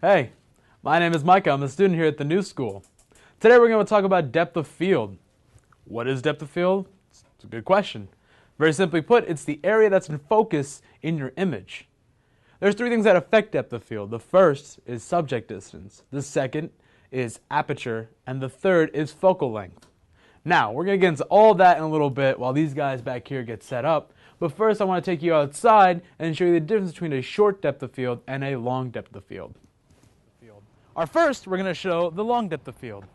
Hey, my name is Micah. I'm a student here at the New School. Today we're going to talk about depth of field. What is depth of field? It's a good question. Very simply put, it's the area that's in focus in your image. There's three things that affect depth of field. The first is subject distance. The second is aperture. And the third is focal length. Now, we're going to get into all that in a little bit while these guys back here get set up. But first, I want to take you outside and show you the difference between a short depth of field and a long depth of field. First, we're going to show the long depth of field.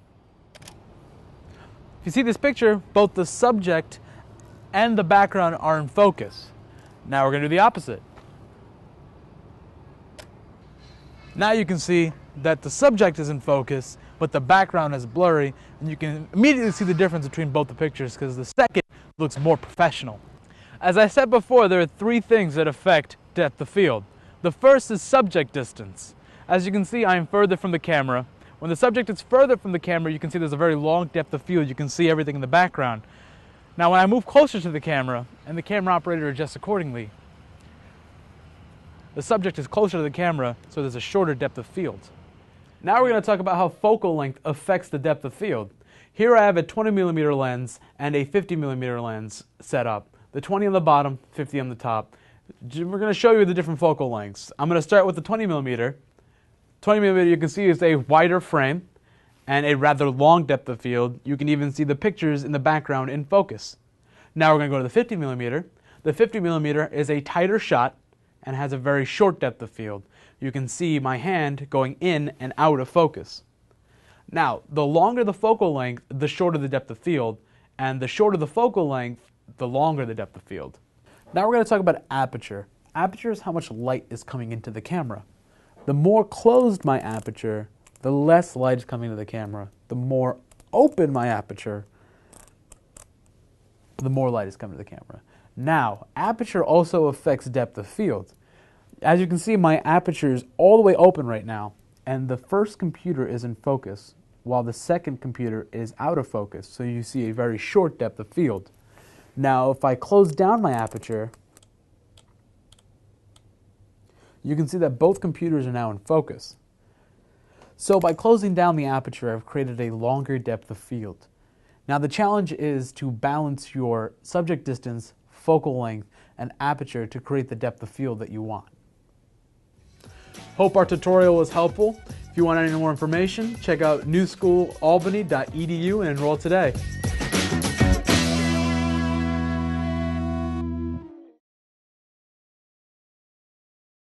If you see this picture, both the subject and the background are in focus. Now we're going to do the opposite. Now you can see that the subject is in focus, but the background is blurry, and you can immediately see the difference between both the pictures because the second looks more professional. As I said before, there are three things that affect depth of field. The first is subject distance. As you can see, I am further from the camera. When the subject is further from the camera, you can see there's a very long depth of field. You can see everything in the background. Now when I move closer to the camera, and the camera operator adjusts accordingly, the subject is closer to the camera, so there's a shorter depth of field. Now we're going to talk about how focal length affects the depth of field. Here I have a 20mm lens and a 50mm lens set up. The 20 on the bottom, 50 on the top. We're going to show you the different focal lengths. I'm going to start with the 20mm. 20mm you can see is a wider frame and a rather long depth of field. You can even see the pictures in the background in focus. Now we're going to go to the 50mm. The 50mm is a tighter shot and has a very short depth of field. You can see my hand going in and out of focus. Now, the longer the focal length, the shorter the depth of field, and the shorter the focal length, the longer the depth of field. Now we're going to talk about aperture. Aperture is how much light is coming into the camera. The more closed my aperture, the less light is coming to the camera. The more open my aperture, the more light is coming to the camera. Now, aperture also affects depth of field. As you can see, my aperture is all the way open right now, and the first computer is in focus, while the second computer is out of focus, so you see a very short depth of field. Now, if I close down my aperture, you can see that both computers are now in focus. So by closing down the aperture, I've created a longer depth of field. Now the challenge is to balance your subject distance, focal length, and aperture to create the depth of field that you want. Hope our tutorial was helpful. If you want any more information, check out newschoolalbany.edu and enroll today.